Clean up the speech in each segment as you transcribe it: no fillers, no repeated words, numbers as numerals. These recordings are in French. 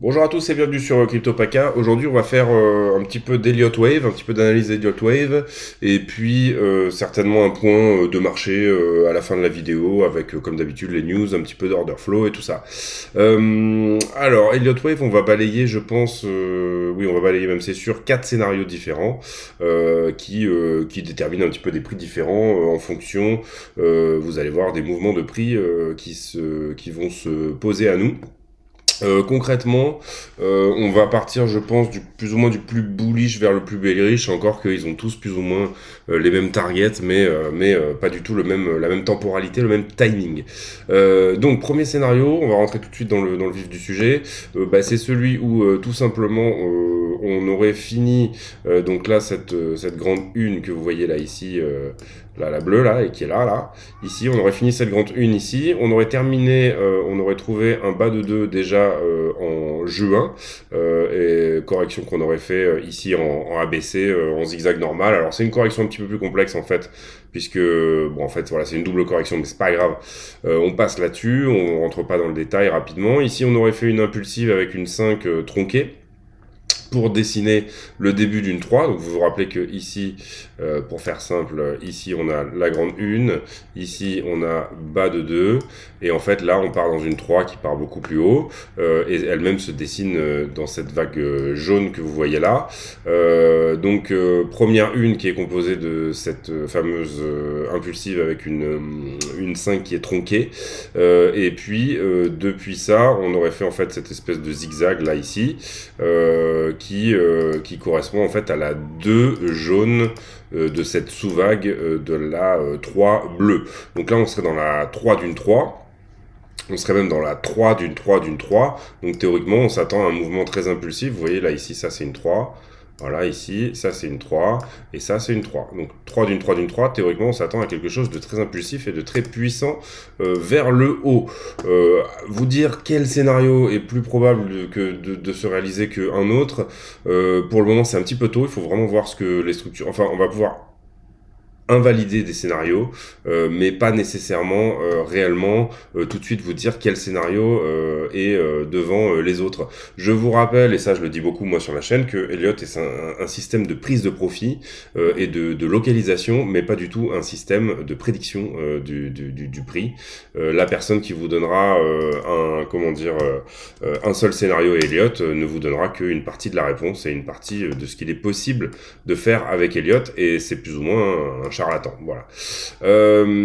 Bonjour à tous et bienvenue sur CryptoPaca. Aujourd'hui, on va faire un petit peu d'Elliott Wave, un petit peu d'analyse d'Elliott Wave, et puis certainement un point de marché à la fin de la vidéo, avec comme d'habitude les news, un petit peu d'order flow et tout ça. Alors, Elliott Wave, on va balayer, je pense, oui, on va balayer même c'est sûr, 4 scénarios différents qui déterminent un petit peu des prix différents en fonction, vous allez voir, des mouvements de prix qui vont se poser à nous. Concrètement, on va partir, je pense, du plus ou moins du plus bullish vers le plus bearish, encore qu'ils ont tous plus ou moins les mêmes targets, mais pas du tout la même temporalité, le même timing. Donc, premier scénario, on va rentrer tout de suite dans le vif du sujet. C'est celui où tout simplement on aurait fini, donc là, cette grande une que vous voyez là ici, là, la bleue là, et qui est là. Ici, on aurait fini cette grande une ici, on aurait terminé, on aurait trouvé un bas de 2 déjà en juin, et correction qu'on aurait fait ici en ABC, en zigzag normal. Alors c'est une correction un petit peu plus complexe en fait, puisque bon en fait voilà, c'est une double correction, mais c'est pas grave. On passe là-dessus, on rentre pas dans le détail rapidement. Ici on aurait fait une impulsive avec une 5 tronquée pour dessiner le début d'une 3. Donc vous vous rappelez que ici, pour faire simple, ici on a la grande 1, ici on a bas de 2, et en fait là on part dans une 3 qui part beaucoup plus haut, et elle-même se dessine dans cette vague jaune que vous voyez là. Donc première 1 qui est composée de cette fameuse impulsive avec une 5 qui est tronquée, et puis depuis ça on aurait fait en fait cette espèce de zigzag là ici, qui correspond en fait à la 2 jaune de cette sous-vague de la 3 bleue. Donc là, on serait dans la 3 d'une 3. On serait même dans la 3 d'une 3 d'une 3. Donc théoriquement, on s'attend à un mouvement très impulsif. Vous voyez là, ici, ça c'est une 3. Voilà, ici, ça c'est une 3, et ça c'est une 3. Donc 3 d'une 3 d'une 3, théoriquement on s'attend à quelque chose de très impulsif et de très puissant vers le haut. Vous dire quel scénario est plus probable que de se réaliser qu'un autre, pour le moment c'est un petit peu tôt, il faut vraiment voir ce que les structures... Enfin, on va pouvoir invalider des scénarios, mais pas nécessairement réellement tout de suite vous dire quel scénario est devant les autres. Je vous rappelle, et ça je le dis beaucoup moi sur la chaîne, que Elliott est un système de prise de profit et de localisation, mais pas du tout un système de prédiction du prix. La personne qui vous donnera un seul scénario Elliott ne vous donnera qu'une partie de la réponse et une partie de ce qu'il est possible de faire avec Elliott, et c'est plus ou moins un charlatan, voilà.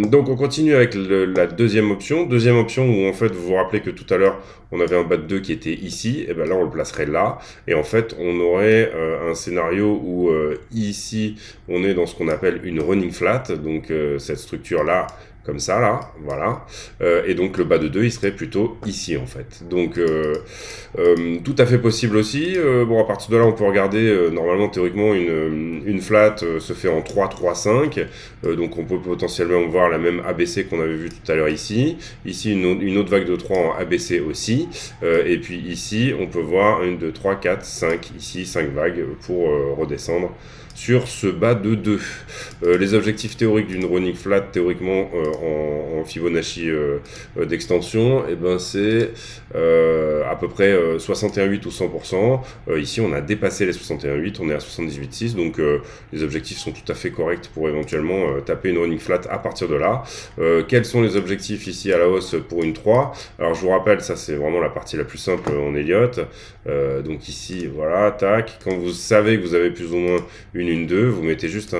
Donc on continue avec la deuxième option. Deuxième option où en fait vous vous rappelez que tout à l'heure on avait un bas de 2 qui était ici, et bien là on le placerait là, et en fait on aurait un scénario où ici on est dans ce qu'on appelle une running flat, donc cette structure là comme ça là, voilà, et donc le bas de 2 il serait plutôt ici en fait. Donc tout à fait possible aussi. Bon, à partir de là on peut regarder, normalement théoriquement une flat se fait en 3, 3, 5, donc on peut potentiellement voir la même ABC qu'on avait vu tout à l'heure ici, une autre vague de 3 en ABC aussi, et puis ici on peut voir 1, 2, 3, 4, 5, ici 5 vagues pour redescendre sur ce bas de 2. Les objectifs théoriques d'une running flat, théoriquement en Fibonacci d'extension, et ben c'est à peu près 61,8 ou 100%. Ici, on a dépassé les 61,8, on est à 78,6, donc les objectifs sont tout à fait corrects pour éventuellement taper une running flat à partir de là. Quels sont les objectifs ici à la hausse pour une 3? Alors, je vous rappelle, ça c'est vraiment la partie la plus simple en Elliott. Donc ici, voilà, tac. Quand vous savez que vous avez plus ou moins une 2, vous mettez juste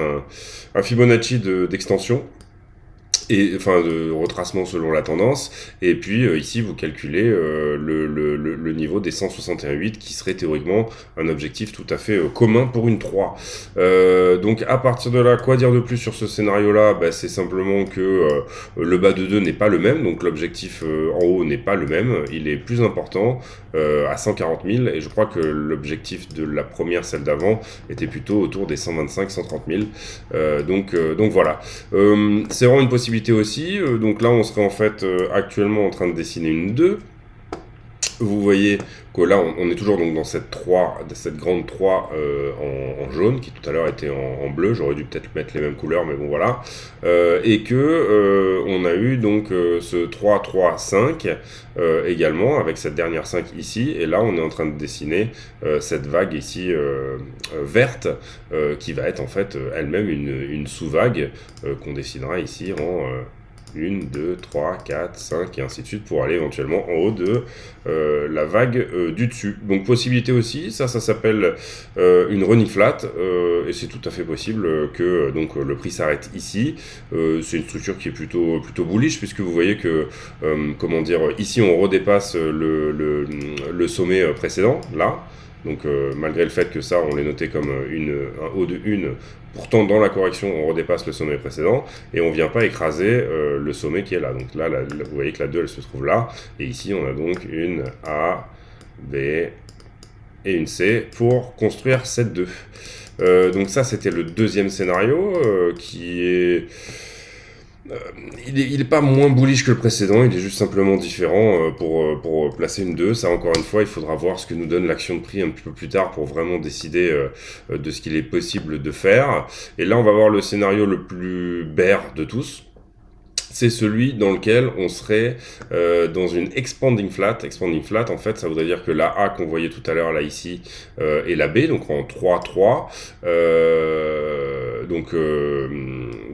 un Fibonacci d'extension, et enfin de retracement selon la tendance, et puis ici vous calculez le niveau des 161,8 qui serait théoriquement un objectif tout à fait commun pour une 3. Donc à partir de là, quoi dire de plus sur ce scénario là? C'est simplement que le bas de 2 n'est pas le même, donc l'objectif en haut n'est pas le même, il est plus important à 140 000, et je crois que l'objectif de la première, celle d'avant, était plutôt autour des 125 130 000. Donc voilà, c'est vraiment une possibilité aussi. Donc là on serait en fait actuellement en train de dessiner une 2. Vous voyez que là, on est toujours donc dans cette 3, cette grande 3 en jaune, qui tout à l'heure était en bleu. J'aurais dû peut-être mettre les mêmes couleurs, mais bon voilà. Et que on a eu donc ce 3, 3, 5 également, avec cette dernière 5 ici. Et là, on est en train de dessiner cette vague ici verte, qui va être en fait elle-même une sous-vague qu'on dessinera ici en 1, 2, 3, 4, 5 et ainsi de suite pour aller éventuellement en haut de la vague du dessus. Donc possibilité aussi, ça s'appelle une running flat et c'est tout à fait possible que donc le prix s'arrête ici. C'est une structure qui est plutôt bullish puisque vous voyez que comment dire, ici on redépasse le sommet précédent là. Donc malgré le fait que ça, on l'ait noté comme un haut de 1, pourtant dans la correction, on redépasse le sommet précédent et on ne vient pas écraser le sommet qui est là. Donc là, vous voyez que la 2, elle se trouve là. Et ici, on a donc une A, B et une C pour construire cette 2. Donc ça, c'était le deuxième scénario qui est... il est pas moins bullish que le précédent, il est juste simplement différent pour placer une 2. Ça, encore une fois, il faudra voir ce que nous donne l'action de prix un petit peu plus tard pour vraiment décider de ce qu'il est possible de faire. Et là, on va voir le scénario le plus bear de tous. C'est celui dans lequel on serait dans une expanding flat. Expanding flat, en fait, ça voudrait dire que la A qu'on voyait tout à l'heure, là, ici, et la B, donc en 3-3,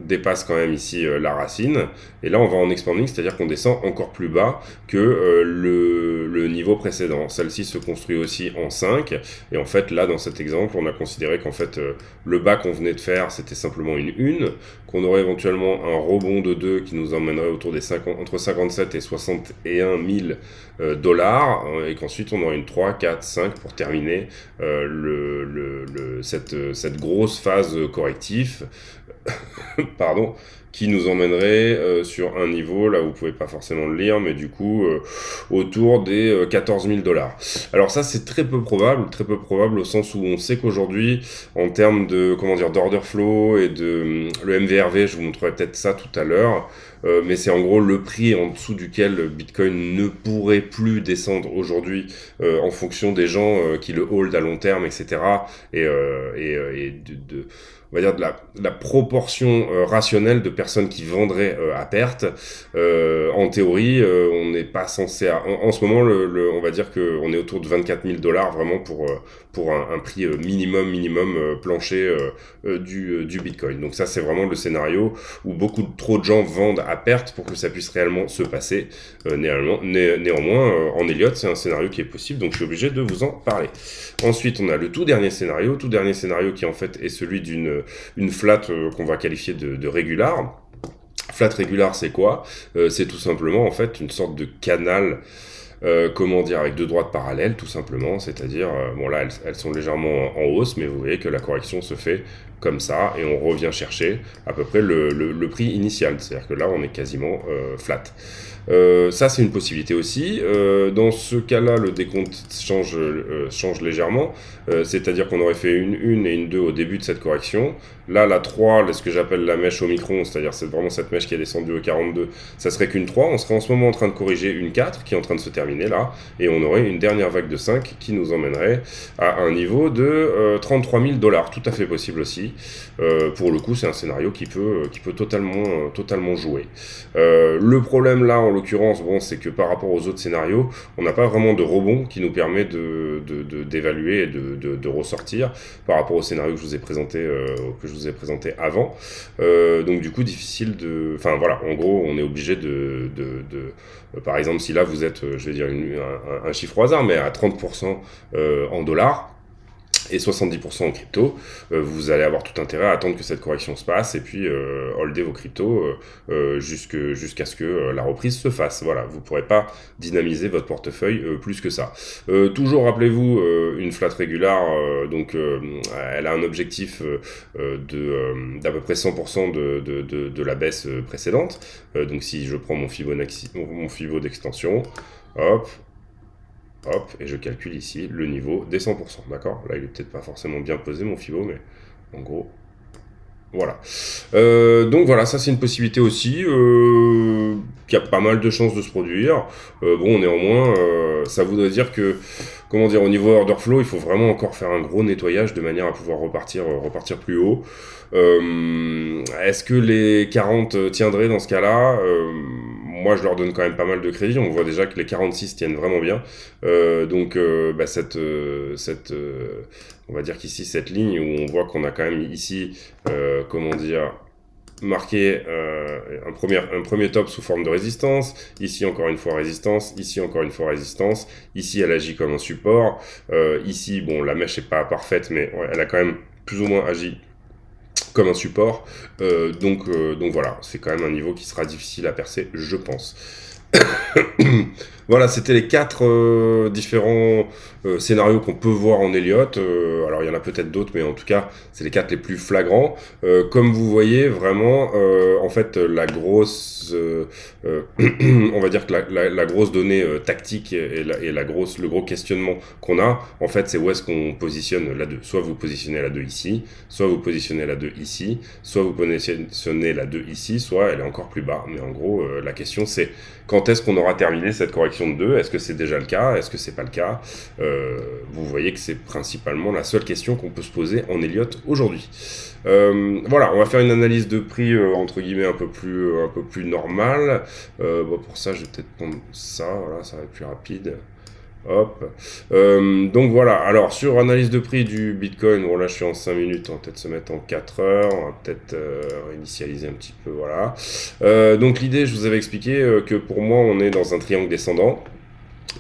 dépasse quand même ici la racine. Et là, on va en expanding, c'est-à-dire qu'on descend encore plus bas que le niveau précédent. Celle-ci se construit aussi en 5. Et en fait, là, dans cet exemple, on a considéré qu'en fait, le bas qu'on venait de faire, c'était simplement une 1, qu'on aurait éventuellement un rebond de 2 qui nous emmènerait autour des entre 57 et 61 000 dollars, et qu'ensuite on aurait une 3, 4, 5 pour terminer cette grosse phase corrective pardon, qui nous emmènerait sur un niveau, là vous pouvez pas forcément le lire, mais du coup autour des 14 000 dollars. Alors ça c'est très peu probable au sens où on sait qu'aujourd'hui, en termes de, comment dire, d'order flow et de le MVRV, je vous montrerai peut-être ça tout à l'heure, mais c'est en gros le prix en dessous duquel Bitcoin ne pourrait plus descendre aujourd'hui en fonction des gens qui le hold à long terme, etc. Et on va dire de la proportion rationnelle de personnes qui vendraient à perte. En théorie, on n'est pas censé... En ce moment, on va dire qu'on est autour de 24 000 dollars vraiment pour un prix minimum plancher du Bitcoin. Donc ça, c'est vraiment le scénario où trop de gens vendent à perte pour que ça puisse réellement se passer. Néanmoins, en Elliott, c'est un scénario qui est possible, donc je suis obligé de vous en parler. Ensuite, on a le tout dernier scénario qui en fait est celui d'une flat qu'on va qualifier de régular. Flat régular, c'est quoi? C'est tout simplement en fait une sorte de canal, comment dire, avec deux droites parallèles, tout simplement. C'est-à-dire, bon là, elles sont légèrement en hausse, mais vous voyez que la correction se fait comme ça, et on revient chercher à peu près le prix initial. C'est-à-dire que là, on est quasiment flat. Ça, c'est une possibilité aussi. Dans ce cas-là, le décompte change légèrement. C'est-à-dire qu'on aurait fait une 1 et une 2 au début de cette correction. Là, la 3, ce que j'appelle la mèche Omicron, c'est-à-dire c'est vraiment cette mèche qui est descendue au 42, ça serait qu'une 3. On serait en ce moment en train de corriger une 4 qui est en train de se terminer là. Et on aurait une dernière vague de 5 qui nous emmènerait à un niveau de 33 000 dollars. Tout à fait possible aussi. Pour le coup, c'est un scénario qui peut totalement jouer. Le problème là, en l'occurrence, bon, c'est que par rapport aux autres scénarios, on n'a pas vraiment de rebond qui nous permet d'évaluer et de ressortir par rapport au scénario que je vous ai présenté avant. Donc du coup, difficile de... Enfin voilà, en gros, on est obligé par exemple, si là vous êtes, je vais dire un chiffre au hasard, mais à 30% en dollars, et 70% en crypto, vous allez avoir tout intérêt à attendre que cette correction se passe et puis holder vos cryptos jusqu'à ce que la reprise se fasse. Voilà, vous ne pourrez pas dynamiser votre portefeuille plus que ça. Toujours rappelez-vous, une flat régulière, elle a un objectif d'à peu près 100% de la baisse précédente. Donc si je prends mon Fibo d'extension, hop, et je calcule ici le niveau des 100%, d'accord? Là, il est peut-être pas forcément bien posé, mon Fibo, mais en gros, voilà. Donc voilà, ça c'est une possibilité aussi. qui a pas mal de chances de se produire. Bon, néanmoins, ça voudrait dire que, comment dire, au niveau order flow, il faut vraiment encore faire un gros nettoyage de manière à pouvoir repartir plus haut. Est-ce que les 40 tiendraient dans ce cas-là? Moi, je leur donne quand même pas mal de crédit. On voit déjà que les 46 tiennent vraiment bien. Donc, on va dire qu'ici, cette ligne où on voit qu'on a quand même ici, comment dire, marqué un premier top sous forme de résistance, ici encore une fois résistance, ici encore une fois résistance, ici elle agit comme un support, ici, bon, la mèche n'est pas parfaite, mais ouais, elle a quand même plus ou moins agi comme un support, donc voilà, c'est quand même un niveau qui sera difficile à percer, je pense. Voilà, c'était les 4 différents scénarios qu'on peut voir en Elliott. Alors il y en a peut-être d'autres, mais en tout cas, c'est les 4 les plus flagrants. Comme vous voyez, vraiment, en fait, la grosse, on va dire que la grosse donnée tactique le gros questionnement qu'on a, en fait, c'est où est-ce qu'on positionne la 2. Soit vous positionnez la 2 ici, soit vous positionnez la 2 ici, soit vous positionnez la 2 ici, soit elle est encore plus bas. Mais en gros, la question c'est quand est-ce qu'on aura terminé cette correction de 2? Est-ce que c'est déjà le cas? Est-ce que c'est pas le cas? Vous voyez que c'est principalement la seule question qu'on peut se poser en Elliott aujourd'hui. Voilà, on va faire une analyse de prix entre guillemets un peu plus normale. Bon, pour ça, je vais peut-être prendre ça, voilà, ça va être plus rapide. Hop. Donc voilà, alors sur analyse de prix du Bitcoin, bon là je suis en 5 minutes, on va peut-être se mettre en 4 heures, on va peut-être initialiser un petit peu, voilà. Donc l'idée, je vous avais expliqué que pour moi on est dans un triangle descendant.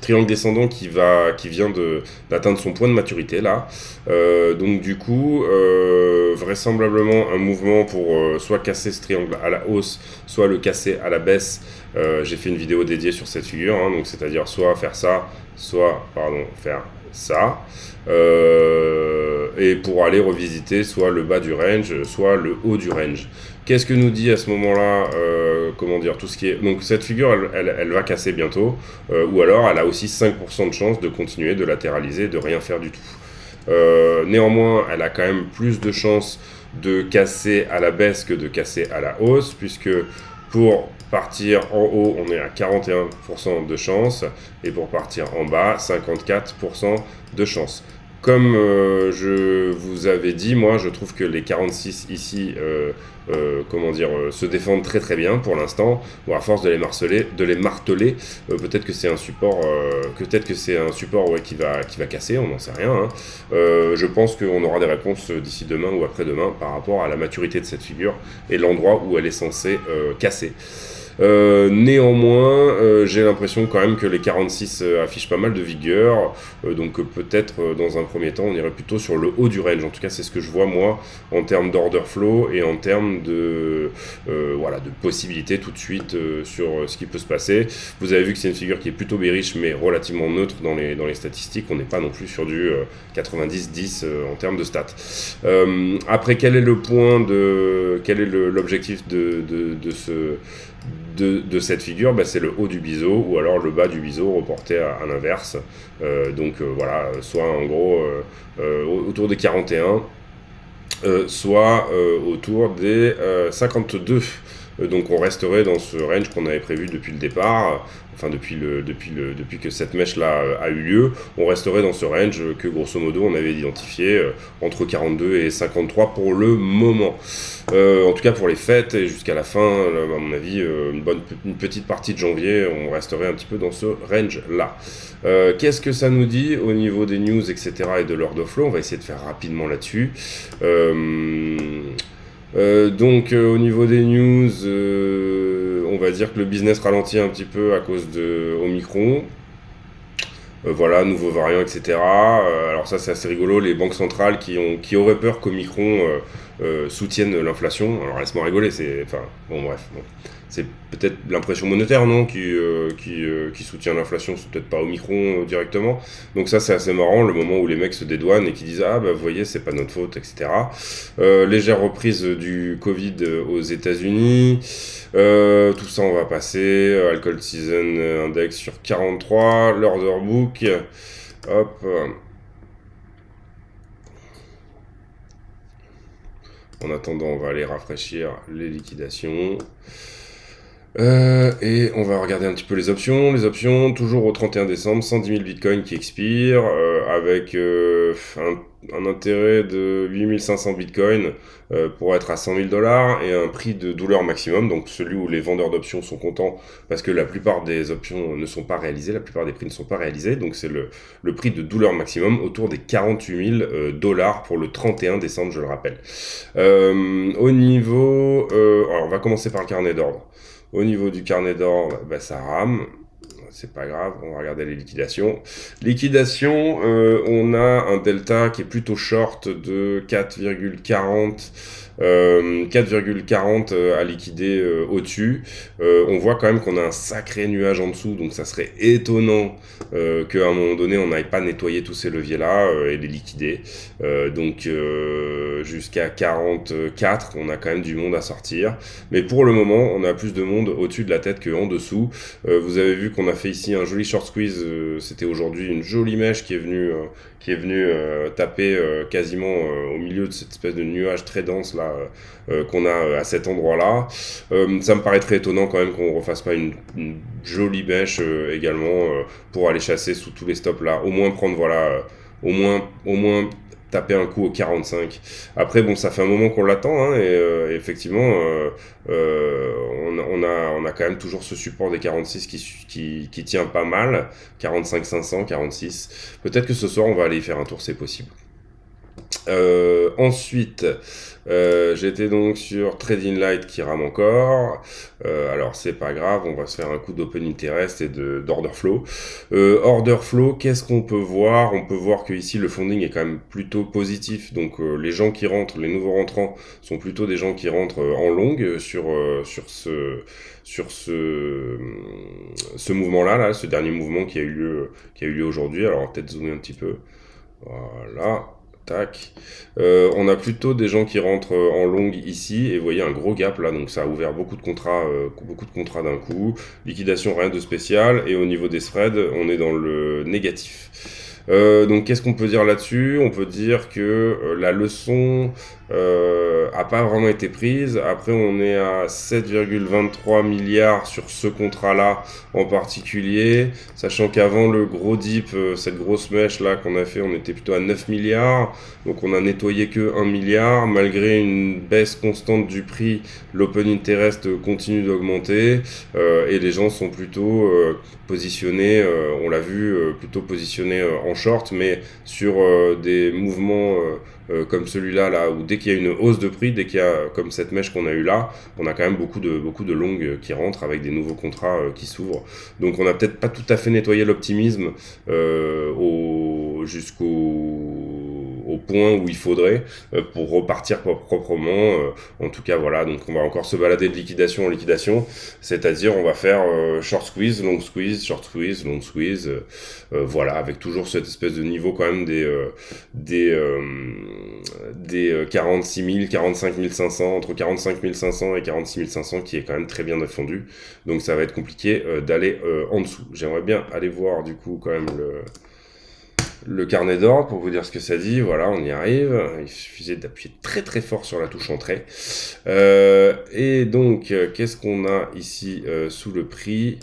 Triangle descendant qui vient d'atteindre son point de maturité là. Donc du coup, vraisemblablement un mouvement pour soit casser ce triangle à la hausse, soit le casser à la baisse. J'ai fait une vidéo dédiée sur cette figure, hein, donc c'est-à-dire soit faire ça, soit faire ça. Et pour aller revisiter soit le bas du range, soit le haut du range. Qu'est-ce que nous dit à ce moment-là, comment dire, tout ce qui est... Donc cette figure, elle va casser bientôt, ou alors elle a aussi 5% de chance de continuer de latéraliser, de rien faire du tout. Néanmoins, elle a quand même plus de chances de casser à la baisse que de casser à la hausse, puisque pour partir en haut, on est à 41% de chance, et pour partir en bas, 54% de chance. Comme je vous avais dit, moi je trouve que les 46 ici se défendent très très bien pour l'instant. Bon, à force de les marteler, peut-être que c'est un support, ouais, qui va casser, on n'en sait rien. Hein. Je pense qu'on aura des réponses d'ici demain ou après-demain par rapport à la maturité de cette figure et l'endroit où elle est censée casser. Néanmoins, j'ai l'impression quand même que les 46 affichent pas mal de vigueur, donc peut-être dans un premier temps on irait plutôt sur le haut du range. En tout cas, c'est ce que je vois moi en termes d'order flow et en termes de possibilités tout de suite sur ce qui peut se passer. Vous avez vu que c'est une figure qui est plutôt bearish mais relativement neutre dans les statistiques. On n'est pas non plus sur du 90-10 en termes de stats. Après, quel est l'objectif de cette figure? C'est le haut du biseau ou alors le bas du biseau reporté à l'inverse. Voilà, soit en gros autour des 41, soit autour des 52. Donc on resterait dans ce range qu'on avait prévu depuis le départ, enfin depuis que cette mèche là a eu lieu, on resterait dans ce range que grosso modo on avait identifié entre 42 et 53 pour le moment. En tout cas pour les fêtes et jusqu'à la fin, à mon avis, une petite partie de janvier, on resterait un petit peu dans ce range là. Qu'est-ce que ça nous dit au niveau des news, etc. et de l'order flow? On va essayer de faire rapidement là-dessus. Au niveau des news, on va dire que le business ralentit un petit peu à cause de Omicron. Voilà, nouveaux variants, etc. Alors ça, c'est assez rigolo. Les banques centrales qui auraient peur qu'Omicron soutiennent l'inflation. Alors laisse-moi rigoler, c'est peut-être l'impression monétaire, non, qui soutient l'inflation, c'est peut-être pas Omicron directement. Donc ça, c'est assez marrant, le moment où les mecs se dédouanent et qui disent ah bah vous voyez, c'est pas notre faute, etc. Légère reprise du Covid aux États-Unis. Tout ça, on va passer. Alcohol Season Index sur 43. L'order book. Hop. En attendant, on va aller rafraîchir les liquidations. Et on va regarder un petit peu les options. Les options, toujours au 31 décembre, 110 000 bitcoins qui expirent, avec un intérêt de 8500 bitcoins pour être à 100 000 dollars et un prix de douleur maximum, donc celui où les vendeurs d'options sont contents parce que la plupart des options ne sont pas réalisées, la plupart des prix ne sont pas réalisés, donc c'est le prix de douleur maximum autour des 48 000 dollars pour le 31 décembre, je le rappelle. Au niveau... alors on va commencer par le carnet d'ordre. Au niveau du carnet d'ordre, bah, ça rame. C'est pas grave, on va regarder les liquidations. Liquidation, on a un delta qui est plutôt short de 4,40 4,40 à liquider au-dessus. On voit quand même qu'on a un sacré nuage en dessous, donc ça serait étonnant qu'à un moment donné on n'aille pas nettoyer tous ces leviers-là et les liquider. Donc jusqu'à 44, on a quand même du monde à sortir. Mais pour le moment, on a plus de monde au-dessus de la tête qu'en dessous. Vous avez vu qu'on a fait ici un joli short squeeze. C'était aujourd'hui une jolie mèche qui est venue taper quasiment au milieu de cette espèce de nuage très dense là qu'on a à cet endroit-là. Ça me paraît très étonnant quand même qu'on refasse pas une jolie mèche également pour aller chasser sous tous les stops là. Au moins prendre au moins taper un coup au 45. Après, bon, ça fait un moment qu'on l'attend, hein, et effectivement, on a quand même toujours ce support des 46 qui tient pas mal. 45 500, 46. Peut-être que ce soir, on va aller y faire un tour, c'est possible. Ensuite, j'étais donc sur Trading Light qui rame encore. Alors c'est pas grave, on va se faire un coup d'Open Interest et d'Order Flow. Order Flow, qu'est-ce qu'on peut voir? On peut voir que ici le funding est quand même plutôt positif. Donc les gens qui rentrent, les nouveaux rentrants, sont plutôt des gens qui rentrent en longue sur ce mouvement-là, là, ce dernier mouvement qui a eu lieu aujourd'hui. Alors on va peut-être zoomer un petit peu. Voilà. Tac. On a plutôt des gens qui rentrent en longue ici et vous voyez un gros gap là, donc ça a ouvert beaucoup de contrats d'un coup. Liquidation, rien de spécial, et au niveau des spreads, on est dans le négatif. Donc qu'est-ce qu'on peut dire là-dessus? On peut dire que la leçon a pas vraiment été prise. Après, on est à 7,23 milliards sur ce contrat-là en particulier, sachant qu'avant le gros dip, cette grosse mèche là qu'on a fait, on était plutôt à 9 milliards. Donc on a nettoyé que 1 milliard. Malgré une baisse constante du prix, l'open interest continue d'augmenter et les gens sont plutôt positionnés, on l'a vu, plutôt positionnés en short, mais sur des mouvements comme celui-là, là, où dès qu'il y a une hausse de prix, dès qu'il y a comme cette mèche qu'on a eu là, on a quand même beaucoup de longues qui rentrent avec des nouveaux contrats qui s'ouvrent. Donc on n'a peut-être pas tout à fait nettoyé l'optimisme jusqu'au point où il faudrait pour repartir proprement. En tout cas, voilà, donc on va encore se balader de liquidation en liquidation, c'est-à-dire on va faire short squeeze, long squeeze, short squeeze, long squeeze, voilà, avec toujours cette espèce de niveau quand même des 46 000, 45 500, entre 45 500 et 46 500 qui est quand même très bien défendu. Donc ça va être compliqué d'aller en dessous. J'aimerais bien aller voir du coup quand même le carnet d'ordre pour vous dire ce que ça dit. Voilà, on y arrive. Il suffisait d'appuyer très très fort sur la touche entrée. Et donc, qu'est-ce qu'on a ici sous le prix?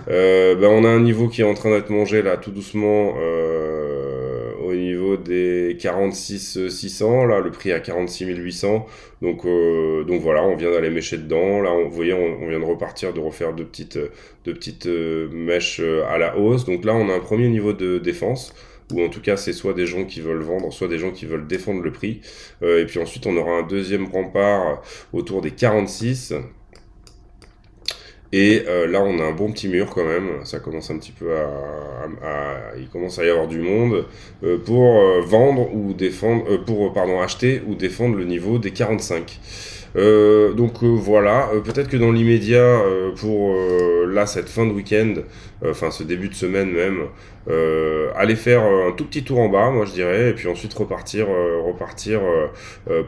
On a un niveau qui est en train d'être mangé là tout doucement au niveau des 46 600. Là, le prix à 46 800. Donc voilà, on vient d'aller mêcher dedans. Là, vous voyez, on vient de repartir, de refaire deux petites mèches à la hausse. Donc là, on a un premier niveau de défense, ou en tout cas c'est soit des gens qui veulent vendre, soit des gens qui veulent défendre le prix. Et puis ensuite on aura un deuxième rempart autour des 46. Et là on a un bon petit mur quand même, ça commence un petit peu il commence à y avoir du monde pour vendre ou défendre, acheter ou défendre le niveau des 45. Voilà, peut-être que dans l'immédiat, pour là cette fin de week-end, enfin ce début de semaine même, aller faire un tout petit tour en bas, moi je dirais, et puis ensuite repartir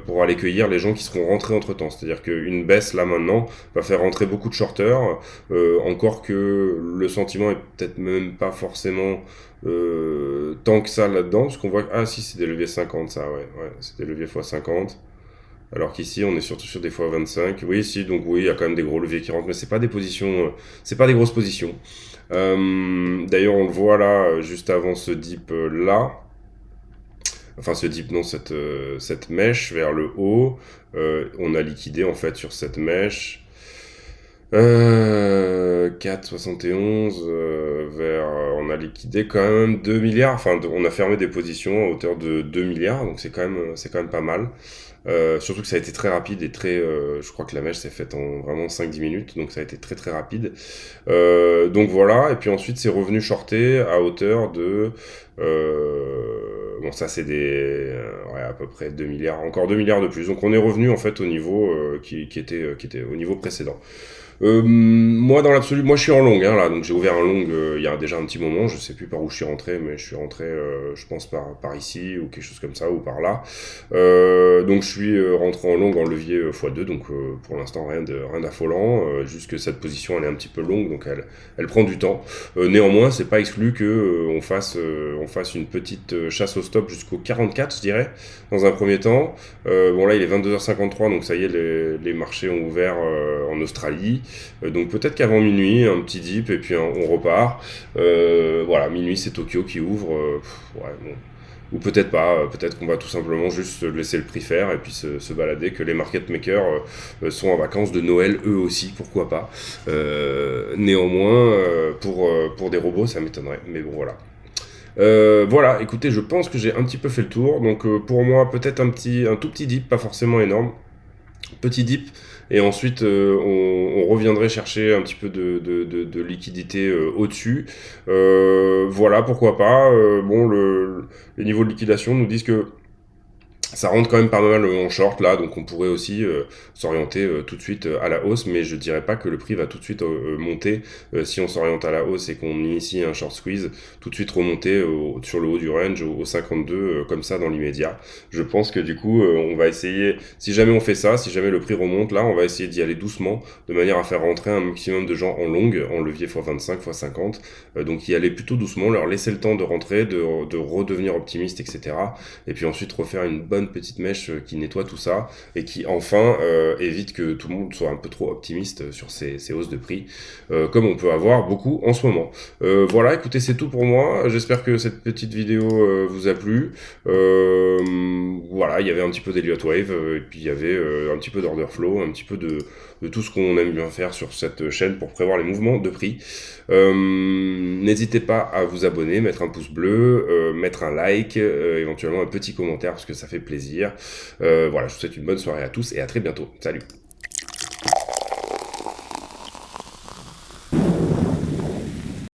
pour aller cueillir les gens qui seront rentrés entre temps. C'est-à-dire qu'une baisse là maintenant va faire rentrer beaucoup de shorters, encore que le sentiment est peut-être même pas forcément tant que ça là-dedans, parce qu'on voit que, ah si, c'est des leviers 50 ça, ouais, c'est des leviers x 50. Alors qu'ici, on est surtout sur des fois 25. Oui, si, donc oui, il y a quand même des gros leviers qui rentrent, mais c'est pas des positions, c'est pas des grosses positions. D'ailleurs, on le voit là, juste avant ce dip là. Enfin, ce dip, non, cette mèche vers le haut. On a liquidé en fait sur cette mèche. 4,71 on a liquidé quand même 2 milliards, enfin on a fermé des positions à hauteur de 2 milliards, donc c'est quand même pas mal. Surtout que ça a été très rapide et très, je crois que la mèche s'est faite en vraiment 5-10 minutes, donc ça a été très très rapide. Donc voilà, et puis ensuite c'est revenu shorté à hauteur de, bon ça c'est ouais, à peu près 2 milliards, encore 2 milliards de plus. Donc on est revenu en fait au niveau qui était au niveau précédent. Moi, dans l'absolu, moi je suis en long, hein, là, donc j'ai ouvert un long il y a déjà un petit moment, je sais plus par où je suis rentré, mais je suis rentré, je pense par ici, ou quelque chose comme ça, ou par là. Donc je suis rentré en long en levier x2, donc pour l'instant rien d'affolant, juste que cette position elle est un petit peu longue, donc elle prend du temps. Néanmoins, c'est pas exclu que on fasse une petite chasse au stop jusqu'au 44, je dirais, dans un premier temps. Bon là il est 22h53, donc ça y est, les marchés ont ouvert en Australie. Donc peut-être qu'avant minuit, un petit dip et puis on repart. Voilà, minuit c'est Tokyo qui ouvre. Ouais, bon. Ou peut-être pas, peut-être qu'on va tout simplement juste laisser le prix faire et puis se balader, que les market makers sont en vacances de Noël eux aussi, pourquoi pas. Néanmoins, pour des robots, ça m'étonnerait. Mais bon, voilà. Voilà, écoutez, je pense que j'ai un petit peu fait le tour. Donc pour moi, peut-être un tout petit dip, pas forcément énorme. Petit dip, et ensuite on reviendrait chercher un petit peu de liquidité au-dessus. Voilà, pourquoi pas. Bon, les niveaux de liquidation nous disent que ça rentre quand même pas mal en short là, donc on pourrait aussi s'orienter tout de suite à la hausse, mais je dirais pas que le prix va tout de suite monter si on s'oriente à la hausse et qu'on initie un short squeeze, tout de suite remonter sur le haut du range au 52 comme ça dans l'immédiat. Je pense que du coup on va essayer, si jamais on fait ça, si jamais le prix remonte là, on va essayer d'y aller doucement, de manière à faire rentrer un maximum de gens en longue, en levier x25, x50, donc y aller plutôt doucement, leur laisser le temps de rentrer, de redevenir optimiste, etc. Et puis ensuite refaire une bonne petite mèche qui nettoie tout ça et qui enfin évite que tout le monde soit un peu trop optimiste sur ces hausses de prix comme on peut avoir beaucoup en ce moment. Voilà, écoutez, c'est tout pour moi. J'espère que cette petite vidéo vous a plu. Voilà, il y avait un petit peu d'Elliott Wave et puis il y avait un petit peu d'order flow, un petit peu de tout ce qu'on aime bien faire sur cette chaîne pour prévoir les mouvements de prix. N'hésitez pas à vous abonner, mettre un pouce bleu, mettre un like, éventuellement un petit commentaire parce que ça fait plaisir. Voilà, je vous souhaite une bonne soirée à tous et à très bientôt. Salut!